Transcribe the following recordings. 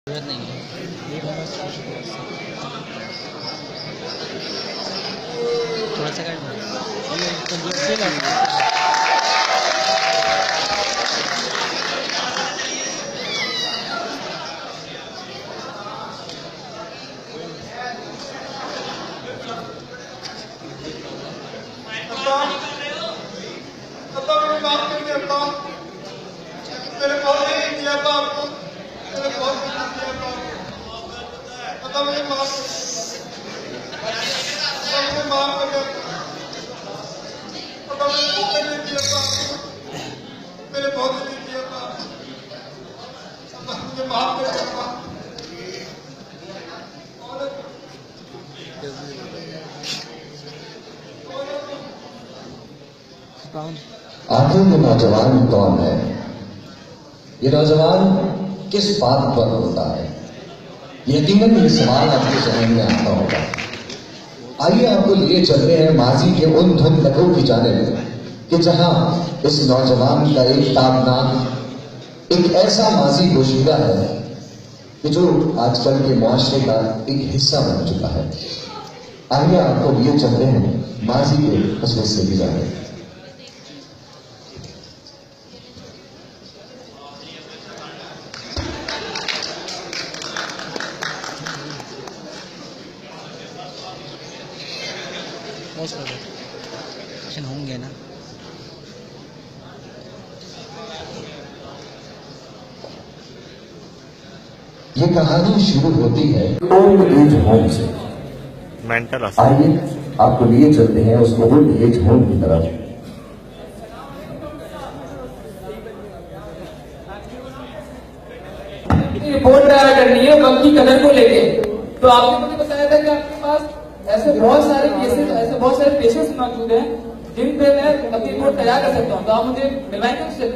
जरूरत नहीं है। थोड़ा सा काट मेरे बहुत नहीं किया था आपको, मेरे बहुत नहीं किया था, पता मुझे माफ कर दिया, पता मुझे बहुत नहीं किया था आपको, मेरे बहुत नहीं किया था, पता मुझे माफ कर दिया था। आखिर ये नौजवान कौन है? ये नौजवान किस बात पर होता है? यकीनन ये सवाल आपके जहन में आता होगा। आइए आपको लिए चलते हैं माजी के उन धुन लखों की जानिब कि जहां इस नौजवान का एक ताबनाक, एक ऐसा माजी पोशीदा है कि जो आजकल के मुआशरे का एक हिस्सा बन चुका है। आइए आपको लिए चलते हैं माजी के उस हिस्से की जानिब। होंगे ना। ये कहानी शुरू होती है ओल्ड एज होम से। मेंटल आइए आपको लिए चलते हैं उस ओल्ड एज होम की तरफ। रिपोर्ट तैयार करनी है वक्त की कदर को लेके। तो आपने मुझे बताया था कि आपके पास ऐसे बहुत सारे केसेस, ऐसे बहुत सारे पेशेंट्स मौजूद हैं जिन पे मैं अपनी रिपोर्ट तैयार कर सकता हूँ। तो आप मुझे मिलवाएंगे उससे?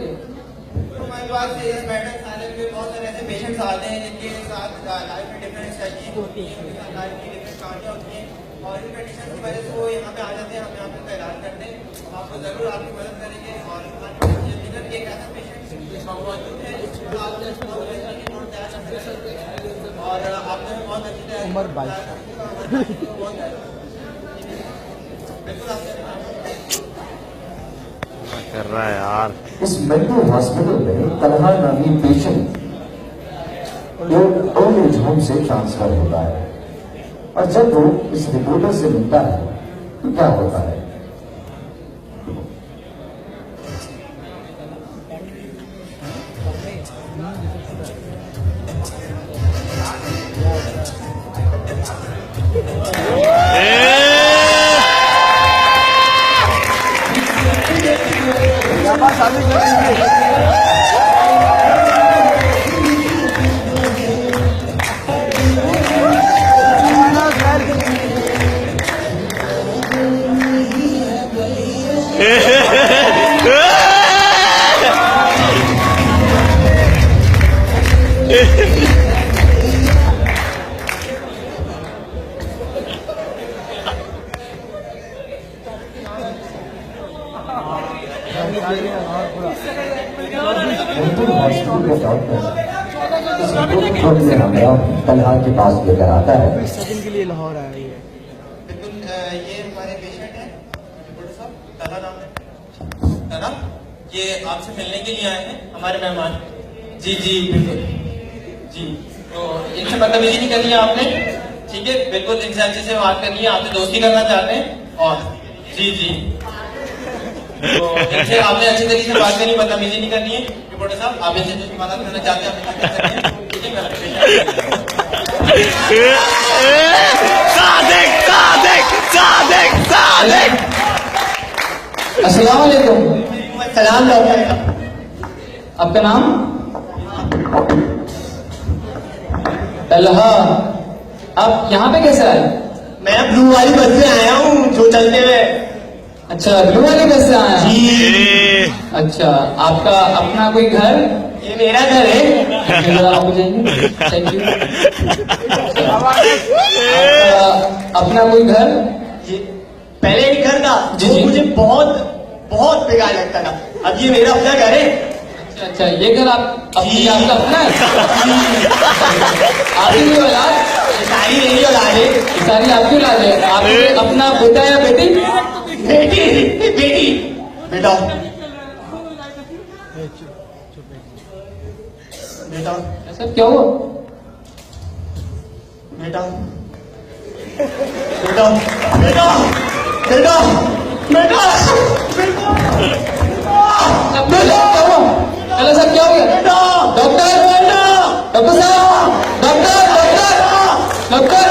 हमारे पास इस मेडिकल साइलेंस में बहुत सारे ऐसे पेशेंट्स आते हैं जिनके साथ लाइफ में डिफरेंट स्ट्रेटजी होती है, लाइफ की डिफरेंट कहानियाँ होती हैं और इन कंडीशन की वजह से वो यहाँ पे आ जाते हैं। हम यहाँ पे उनका इलाज करते हैं। हम आपको जरूर आपकी मदद करेंगे और यकीनन एक ऐसा पेशेंट मौजूद है जिसको आप बहुत अच्छी रिपोर्ट तैयार कर सकते हैं और आपने बहुत अच्छी उम्र 22 कर रहा है यार। इस मेंटल हॉस्पिटल में तलहा नामी पेशेंट ओल्ड एज होम से ट्रांसफर होता है और जब वो इस रिपोर्टर से मिलता है तो क्या होता है? तलहा के पास लेकर आता है। के लिए लाहौर आया है। बिल्कुल ये हमारे पेशेंट है तला नाम है तला। ये आपसे मिलने के लिए आए हैं हमारे मेहमान। जी जी बिल्कुल जी। तो इनसे बदतमीजी नहीं करनी है आपने, ठीक है? बिल्कुल इनसे अच्छे से बात करनी है, आपसे दोस्ती करना चाहते हैं और जी जी। तो इनसे आपने अच्छे तरीके से बात करनी, बदतमीजी नहीं करनी है। रिपोर्टर साहब आप इनसे जो मदद करना चाहते हैं सादिक सादिक सादिक सादिक। अस्सलाम वालेकुम। सलाम डॉक्टर। आपका नाम? तलहा। आप यहाँ पे कैसे आए? मैं ब्लू वाली बस से आया हूँ जो चलते हुए। अच्छा, ब्लू वाली बस से आए हैं? जी। अच्छा, आपका अपना कोई घर? ये मेरा घर है। आप हो जाएंगे? Thank you. अपना कोई घर? ये पहले एक घर था जी, जो जी। मुझे बहुत बहुत बेकार लगता था। अब ये मेरा अपना घर है। अच्छा ये घर आप अपनी आपका अपना है आपकी भी औलाद सारी यही औलाद है। ये सारी आपकी औलाद है आपके अपना बेटा या बेटी बेटी बेटी बेटा बेटा ऐसा क्या हुआ बेटा बेटा बेटा बेटा बेटा अब क्या हुआ चलो सर क्या हो गया डॉक्टर डॉक्टर साहब डॉक्टर डॉक्टर डॉक्टर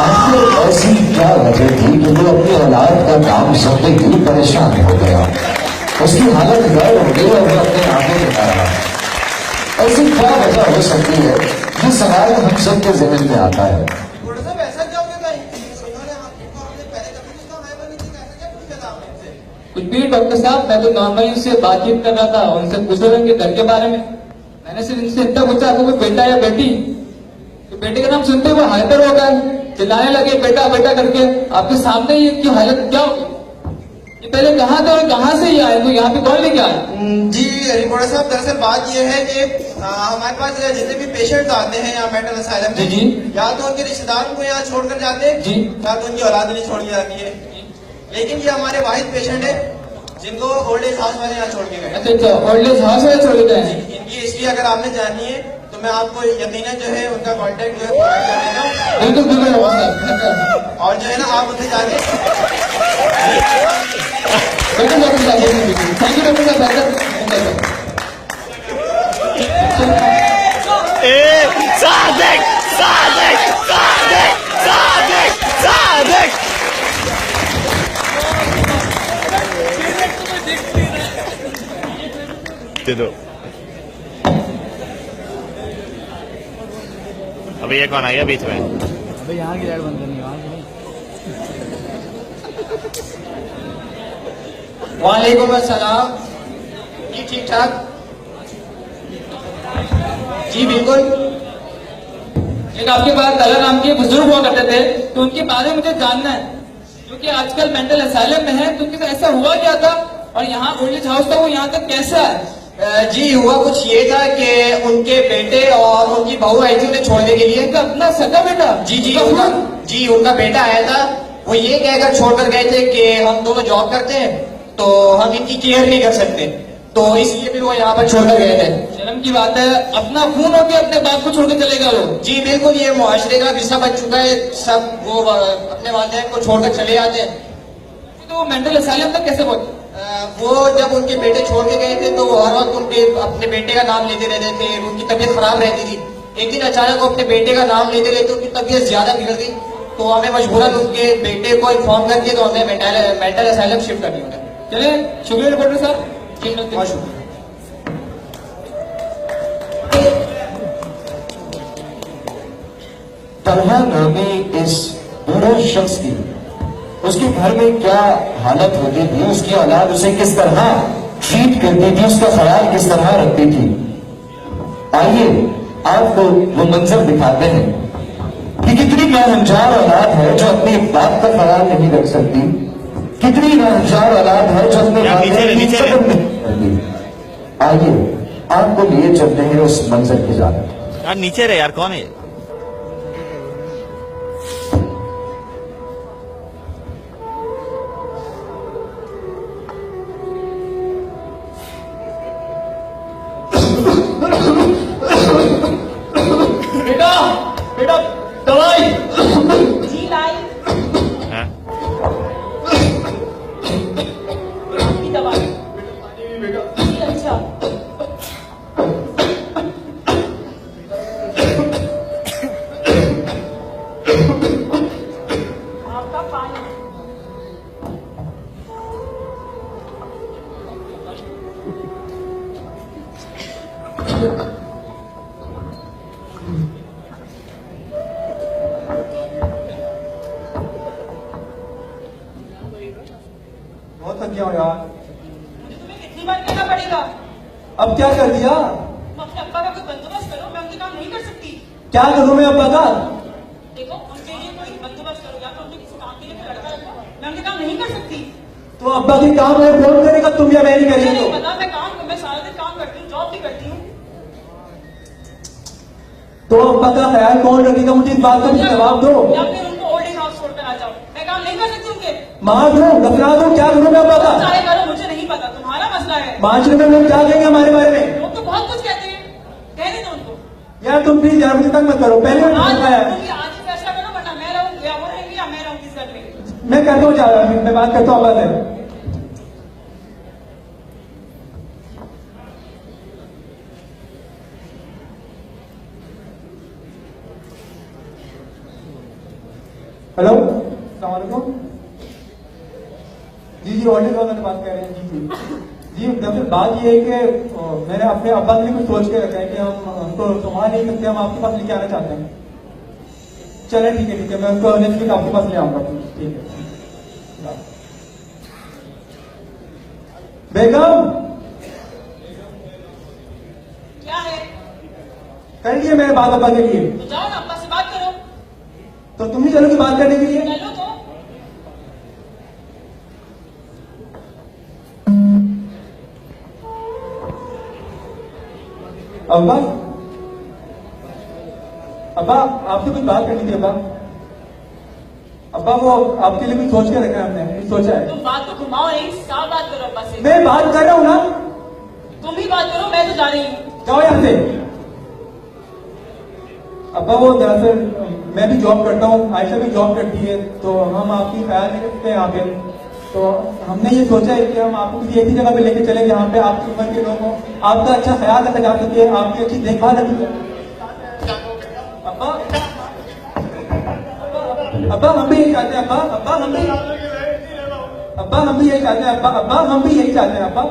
आखिर ऐसी क्या वजह थी कि वो अपनी औलाद का नाम सुनते ही परेशान हो गया। उसकी हालत गौर हो गई और वो अपने आंखें दिखा रहा। ऐसी क्या वजह हो सकती है ये सवाल हम सबके ज़हन में आता है। डॉक्टर साहब ऐसा क्या हो गया था इन्होंने आपको आपने पहले कभी उसका हाई बनी थी कैसे क्या पूछा था आपने इनसे? कुछ भी डॉक्टर साहब मैं तो नॉर्मली उनसे बातचीत कर रहा था उनसे पूछ रहे उनके घर के बारे में मैंने सिर्फ इनसे इतना पूछा आपको कोई बेटा या बेटी तो बेटे का नाम सुनते हुए हाइपर हो गए चिल्लाने लगे बेटा बेटा करके आपके सामने ही इनकी हालत क्या होगी ये पहले कहाँ थे और कहाँ से ये आए तो यहाँ पे कौन लेके आए जी रिपोर्टर साहब दरअसल बात यह है कि हमारे पास जितने भी पेशेंट आते हैं यहाँ मेंटल असाइलम में जी। या तो उनके रिश्तेदार को यहाँ छोड़कर जाते हैं जी। या तो उनकी औलाद नहीं छोड़ के जाती है लेकिन ये हमारे वाहिद पेशेंट है जिनको ओल्ड एज हाउस वाले यहाँ छोड़ के गए अच्छा अच्छा ओल्ड एज हाउस वाले छोड़ गए हैं इनकी हिस्ट्री अगर आपने जाननी है तो मैं आपको यकीनन जो है उनका कांटेक्ट जो है प्रोवाइड कर देता हूँ बिल्कुल बिल्कुल डॉक्टर साहब और जो है ना आप उनसे जाके बिल्कुल डॉक्टर साहब बिल्कुल थैंक यू डॉक्टर साहब बेहतर सादिक सादिक सादिक सादिक सादिक दे दो अभी ये कौन आ गया बीच में अबे यहाँ की लाइट बंद करनी वहाँ की नहीं। वालेकुम अस्सलाम जी ठीक ठाक जी बिल्कुल एक आपके पास तला नाम के बुजुर्ग हुआ करते थे तो उनके बारे में मुझे जानना है क्योंकि आजकल मेंटल असाइलम में है तो उनके साथ ऐसा हुआ क्या था और यहाँ ओल्ड एज हाउस था वो यहाँ तक कैसे आए जी हुआ कुछ ये था कि उनके बेटे और उनकी बहू आई थी उन्हें छोड़ने के लिए इनका अपना सगा बेटा जी उनका बेटा आया था वो ये कहकर छोड़कर गए थे कि हम दोनों जॉब करते हैं तो हम इनकी केयर नहीं कर सकते तो इसलिए भी वो यहाँ पर छोड़कर गए थे शर्म की बात है अपना खून हो के अपने बाप को छोड़ के चलेगा लोग जी बिल्कुल ये मुआशरे का हिस्सा बन चुका है सब वो अपने वालिदैन को छोड़कर चले जाते हैं तो वो मेंटल असाइलम तक कैसे पहुंचे वो जब उनके बेटे छोड़ के गए थे तो वो हर वक्त उनके अपने बेटे का नाम लेते रहते थे उनकी तबीयत खराब रहती थी एक दिन अचानक वो अपने बेटे का नाम लेते रहते उनकी तबीयत ज्यादा बिगड़ गई तो हमें मजबूरन उनके बेटे को इन्फॉर्म करके तो हमें मेंटल असाइलम शिफ्ट कर दिया चले शुक्रिया रिपोर्टर साहब बहुत शुक्रिया तलहा नामी इस बूढ़े शख्स की उसके घर में क्या हालत होती थी उसकी औलाद उसे किस तरह ट्रीट करती थी उसका ख्याल किस तरह रखती थी आइए आपको वो मंजर दिखाते हैं कि कितनी नाहंजार औलाद है जो अपने बाप का ख्याल नहीं रख सकती कितनी नाहंजार औलाद है जो अपने यार, नीचे रहे, वालिदैन की नीचे रहे। कदर नहीं करती आइए आपको लिए चलते हैं उस मंजर की जानिब यार नीचे रहे यार कौन है बेटा बेटा दवाई जी लाई हैं? की दवाई जी अच्छा आपका पानी बहुत थक गया हूँ यार तुम्हें कितनी बार कहना पड़ेगा अब क्या कर दिया तुम अपने अब्बा का कोई बंदोबस्त करो मैं उनके काम नहीं कर सकती क्या करूं मैं अब्बा का? देखो उनके लिए कोई बंदोबस्त करो, या तो उनके किसी काम के लिए कोई लड़का रखो। मैं उनके काम नहीं कर सकती। तो अब्बा की काम है, कौन करेगा? तुम या मैं नहीं मुझे करेंगे नहीं तो? पता, मैं सारा दिन काम करती हूँ, जॉब भी करती हूँ। तो अब्बा का ख्याल कौन रखेगा? मुझे इस बात का भी जवाब दो। या फिर उनको ओल्ड एज हाउस छोड़कर आ जाओ। मैं काम नहीं कर सकती उनके। मार दो, दफना दो, क्या करूं मैं अब्बा का? चाहे करो, मुझे नहीं पता, तुम्हारा मसला है। माशरे में लोग क्या कहेंगे हमारे बारे में? लोग तो बहुत कुछ कहते हैं, कहने दो उनको। यार तुम प्लीज यार मुझे तंग मत करो, पहले मैंने आज बताया। आज ही फैसला करो, वरना मैं रहूँ या वो रहेंगे या मैं रहूँगी इस घर में। मैं करता हूँ जा रहा हूँ, मैं बात करता हूँ अब्बा से। हेलो, अस्सलाम वालेकुम। जी ऑडियो वाले बात कर रहे हैं। जी दरअसल बात ये है कि मैंने अपने अब्बा के लिए कुछ सोच के रखा है कि हम उनको संभाल नहीं सकते, हम आपके पास लेके आना चाहते हैं। चले ठीक है, मैं उनको नेक्स्ट वीक आपके पास ले आऊंगा। ठीक है बेगम, क्या है? कर लिए मैंने बात अब्बा के लिए। तो जाओ ना, अब्बा से बात करो। तो तुम ही चलोगी बात करने के लिए? चलो तो। अब्बा, अब्बा आपसे कुछ बात करनी थी अब्बा। अब्बा वो आपके लिए कुछ सोच के रखा है हमने, कुछ सोचा है। तुम बात को घुमाओ नहीं, साफ बात करो अब्बा से। मैं बात कर रहा हूँ ना। तुम ही बात करो, मैं तो जा रही हूँ। जाओ यहाँ से। अब्बा वो दरअसल मैं भी जॉब करता हूँ, आयशा भी जॉब करती है, तो हम आपकी ख्याल नहीं रखते यहाँ पे। तो हमने ये सोचा है कि हम आपको किसी ऐसी जगह पे लेके चले जहाँ पे आपकी उम्र के लोग हों, आपका अच्छा ख्याल रखा जा सके, आपकी अच्छी देखभाल रखी जाए। अब्बा, अब्बा हम भी यही चाहते हैं। अब्बा हम भी यही चाहते हैं। अब्बा हम भी यही चाहते हैं। अब्बा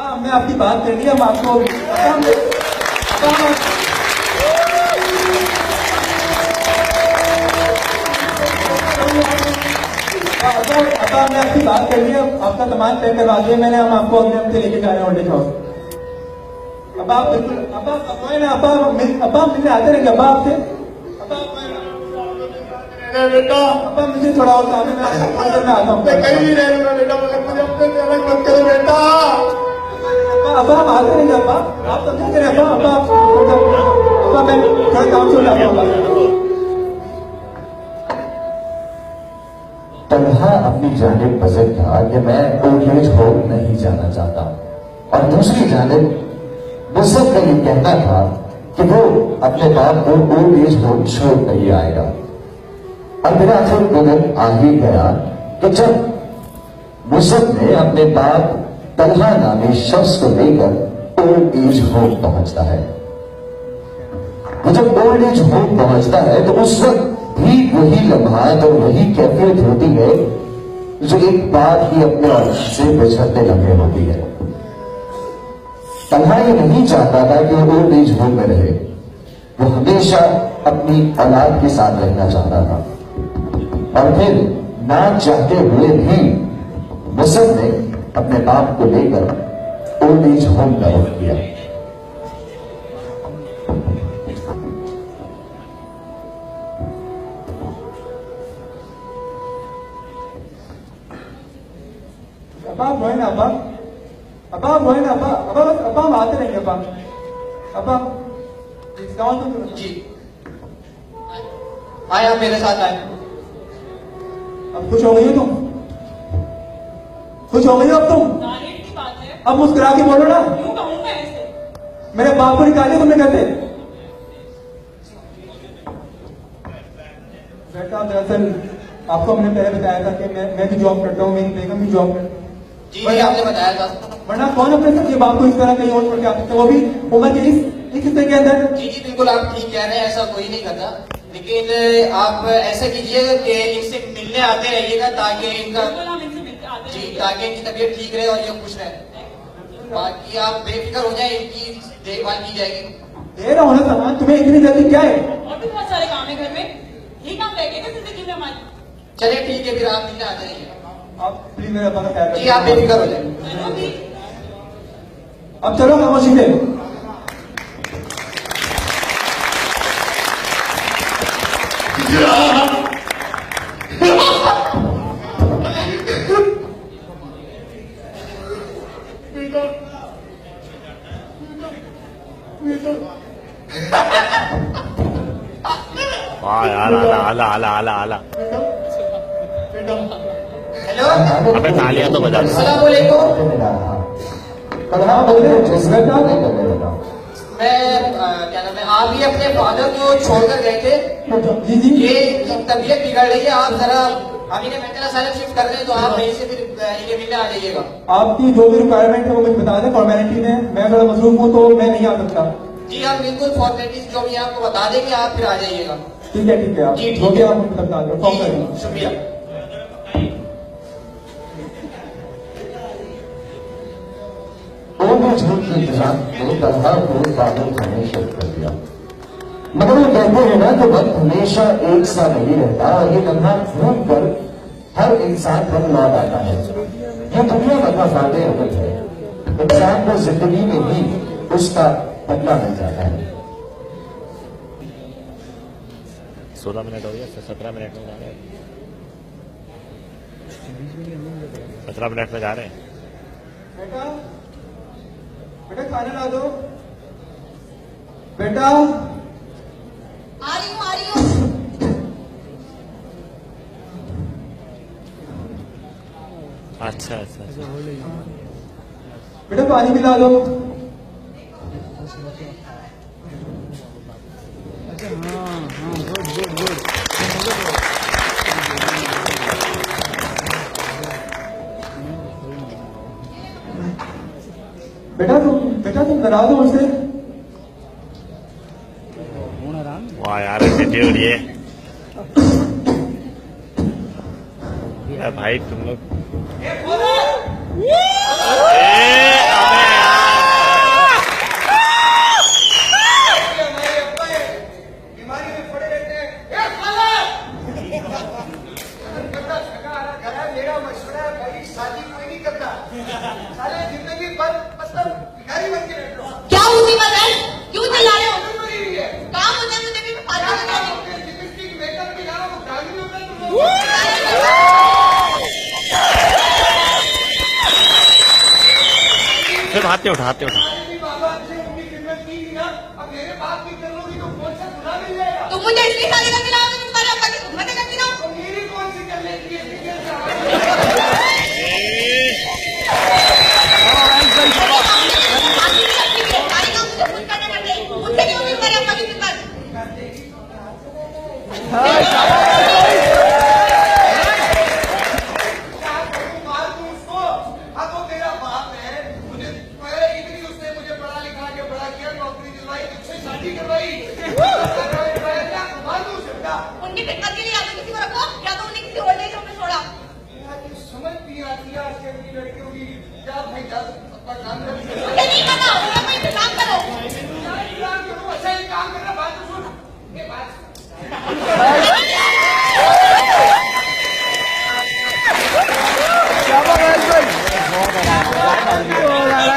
हमने आपकी बात कर ली, हम आपको अब्बा हमने आपकी बात कर ली, आपका सामान पैक करवा दिया मैंने, हम आपको अगले हफ्ते लेके जा रहे हैं ओल्ड एज हाउस। अब्बा आप बिल्कुल अब्बा मिलने आते रहेंगे अब्बा आपसे। अब्बा मुझे थोड़ा और काम है, मैं आता हूँ। अब्बा हम आते रहेंगे अब्बा, आप समझे अब्बा। अब्बा मैं थोड़ा काम से जाता हूँ। तन्हा अपनी जानिब बजट था कि मैं ओल्ड एज होम नहीं जाना चाहता, और दूसरी जानिब मुसब का ये कहना था कि वो अपने बाप को ओल्ड एज होम छोड़ नहीं आएगा। और मेरा आखिर दिन आ ही गया कि जब मुसब ने अपने बाप तन्हा नामी शख्स को लेकर ओल्ड एज होम पहुंचता है। वो जब ओल्ड एज होम पहुंचता है तो उस वक्त भी वही लम्हात और वही कैफियत होती है जो एक बात ही अपने अर्थ से बिछड़ने लगे होती है। तन्हा ये नहीं चाहता था कि वो ओल्ड एज होम में रहे, वो हमेशा अपनी औलाद के साथ रहना चाहता था। और फिर ना चाहते हुए भी मुसब ने अपने बाप को लेकर ओल्ड एज होम का रुख किया। अब्बा वो है ना अब्बा, अब्बा वो है ना अब्बा, अब्बा हम आते रहेंगे अब्बा। अब्बा जी आए, आप मेरे साथ आए। अब खुश हो गई हो तुम? खुश हो गई हो अब तुम? जाहिर की बात है, अब मुस्कुरा के बोलो ना। क्यों कहूँ मैं ऐसे? मेरे बाप को निकाले तुमने कैसे? बेटा दरअसल आपको हमने पहले बताया था कि मैं भी जॉब करता हूँ, मेरी बेगम भी जॉब करती है। जी आपने बताया था। वरना कौन अपने सबके बाप को इस तरह कहीं और छोड़ के आ सकते, वो भी उम्र के इस हिस्से के अंदर। जी बिल्कुल आप ठीक कह रहे हैं, ऐसा कोई नहीं करता, लेकिन आप ऐसा कीजिए कि इनसे मिलने आते रहिएगा ताकि इनका बिल्कुल हम इनसे मिलते आते जी हैं। ताकि इनकी तबीयत ठीक रहे और ये खुश रहे। बाकी आप बेफिक्र हो जाए, इनकी देखभाल की जाएगी। दे रहा हूँ ना सामान, तुम्हें इतनी जल्दी क्या है? और भी बहुत सारे काम है घर में, ये काम रह गए थे जिंदगी में हमारी। चलिए ठीक है, फिर आप मिलने आते रहिए। आप प्लीज मेरा पता ख्याल जी आप बेफिक्र हो जाए। चलो भी, अब चलो खामोशी से। आला आला आला आला हेलो अबे तालियां तो बजा दो। अस्सलाम वालेकुम। हाँ बोलिए बेटा मैं क्या नाम है, आप ही अपने फादर को छोड़कर गए थे। जी जी ये तबीयत बिगड़ रही है, आप जरा हम इन्हें मेंटल असाइलम शिफ्ट कर रहे हैं, तो आप वहीं से फिर इन्हें मिलने आ जाइएगा। आपकी जो भी रिक्वायरमेंट है वो मुझे बता दें फॉर्मेलिटी में। मैं थोड़ा मसरूफ हूँ तो मैं नहीं आ सकता। जी आप बिल्कुल फॉर्मेलिटीज जो भी है आपको बता देंगे, आप फिर आ जाइएगा। ठीक है आप जी, ठीक जो भी है। आप मुझे बता दें फॉर्म करेंगे। शुक्रिया। दोनों झूठ के इंतजाम ने तनहा को पागल खाने शुरू कर दिया। मगर वो कहते हैं ना कि वक्त हमेशा एक सा नहीं रहता, ये तनहा घूम कर हर इंसान पर लौट आता है। ये दुनिया का फायदे अमल है, इंसान को जिंदगी में भी उसका बदला मिल जाता है। 16 मिनट हो गया, 17 मिनट में जा रहे हैं, 17 मिनट में जा रहे हैं। बेटा बेटा खाना ला दो बेटा। आ रही हूँ अच्छा अच्छा अच्छा। बेटा पानी पिला दो। अच्छा हाँ हाँ गुड गुड गुड। बेटा तुम नाराज हो मुझसे? वाह यार एटीट्यूड ये भाई तुम लोग बीमारी में पड़े रहते हैं। मेरा मशवरा है भाई, शादी कोई नहीं करता, सारे जिंदगी भर मतलब भिखारी बन के रहते हो। क्या मुसीबत है, क्यों चिल्ला रहे हो? मरी हुई है। काम मुझे मुझे भी फायदा लगा दो। लिपस्टिक मेकअप भी जाना वो गाड़ी में होता है तुम लोग। सिर्फ हाथ उठा हाथ उठा। मेरी बाबा से उनकी खिदमत की ना, अब मेरे बाप की कर लोगी तो कौन सा गुनाह मिल जाएगा? तुम मुझे इसलिए शादी करके लाओ, तुम तुम्हारे अब्बा की खिदमत करती रहो। तो मेरी कौन सी कर लेती है? सारे काम मुझे खुद करने पड़ते हैं, मुझसे क्यों नहीं तुम्हारे अब्बा की खिदमत? मार दूं उसको? अब वो मेरा बाप है, मुझे इतनी उसने मुझे पढ़ा लिखा के बड़ा किया, नौकरी दिलवाई, तुझसे शादी करवाई, मार दूं उसे बेटा? उनकी खिदमत के लिए या तो किसी को रखो या तो उन्हें किसी ओल्ड एज होम में छोड़ा। समझ नहीं आती है आजकल की लड़कियों की। क्या भाई जा अपना काम कर, मुझे नहीं पता, उन्हें कोई इंतजाम करो। काम करो, अच्छा ये काम करना। बात तो सुन, ये बात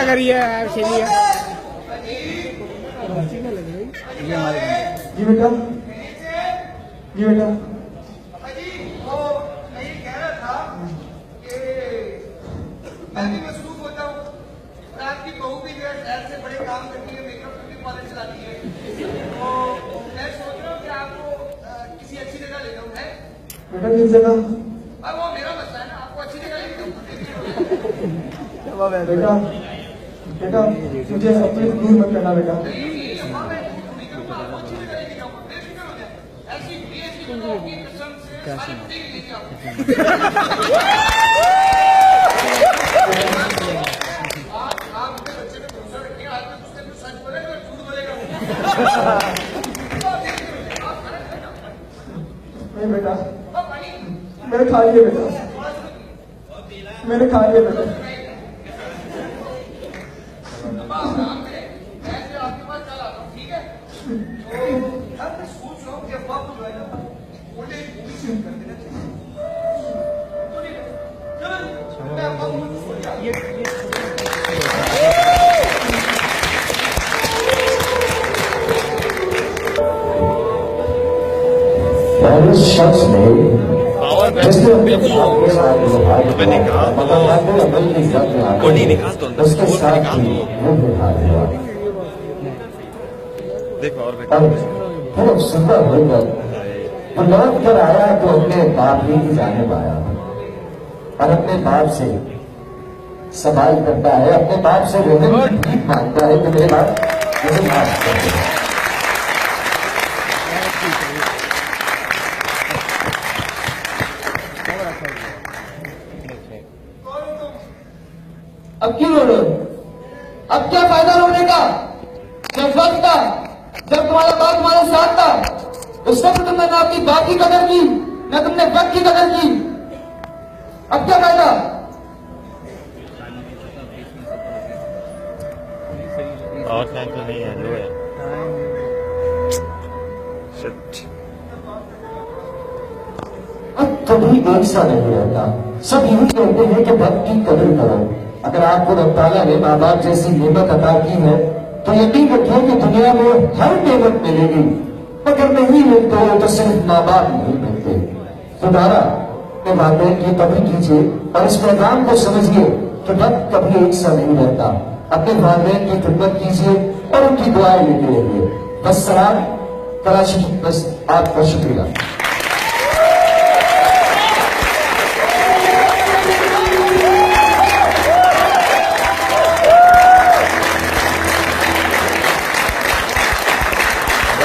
करिए यार चलिए। जी बेटा जी बेटा अजी वो मैं ये कह रहा था कि मैं भी मसरूफ होता हूँ और आपकी बहू भी जो है शहर से बड़े काम करती है, मेकअप ब्यूटी पार्लर चलाती है, तो मैं सोच रहा हूँ कि आपको किसी अच्छी जगह ले जाऊँ। है बेटा किस जगह? अब वो मेरा मसला है ना, आपको अच्छी जगह ले जाऊँ। बेटा बेटा मुझे अपने से दूर मत करना बेटा। ऐसी की कसम से सारी बुरी लेके आओ। आप अपने बच्चे पे भरोसा रखिए, आज तक उसने कुछ सच बोलेगा और झूठ बोलेगा। नहीं बेटा मैंने खा लिया बेटा, मैंने खा लिया बेटा। आपके पास कल आता हूँ, ठीक है? तो अब मैं सोच रहा हूँ कि अब बाप जो है ना ओल्ड एज मूवी शिफ्ट कर देना चाहिए। तो ठीक है, चलो मैं आपको और उस शख्स ने पावर जिसने अपने बिल्कुल बाप के साथ व्यवहार अबे किया, निकाल दो। मगर बाद में अमल की जद में आकर कोडी निकाल दो, अंदर से उसके बोल के साथ निकाल ही दो। वो व्यवहार हुआ। देखो और अब फिर सुबह होकर तो लौट कर आया तो अपने बाप ही नहीं जाने पाया, और अपने बाप से सवाल करता है, अपने बाप से रोहन की भीख मांगता है कि मेरे बाप मुझे माफ कर दो। अब क्यों रो रहे हो? अब क्या फायदा रोने का? जब वक्त था, जब तुम्हारा बाप तुम्हारे साथ था, उस वक्त तुमने ना अपनी बाप की कदर की, ना तुमने वक्त की कदर की। अब क्या फायदा? और टाइम तो नहीं है, लो है। Shit. अब कभी एक सा नहीं रहता। सब यही कहते हैं कि वक्त की कदर करो। अगर आपको रब ताला ने माँ बाप जैसी नेमत अता की है तो यकीन रखिए कि दुनिया में हर नेमत मिलेगी, मगर नहीं मिलते हो तो सिर्फ माँ बाप नहीं मिलते। दोबारा अपने वालिदैन की कदर कीजिए और इस पैगाम को समझिए कि वक्त कभी एक सा नहीं रहता। अपने वालिदैन की खिदमत कीजिए और उनकी दुआएं लेते रहिए। बस सलाम, कराची, बस आपका शुक्रिया।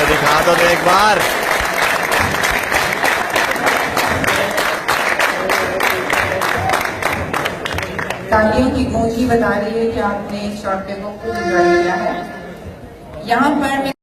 दिखा दो एक बार। तालियों की गूंज ही बता रही है कि आपने इस शॉर्ट फिल्म को खुद एंजॉय किया है। यहाँ पर मैं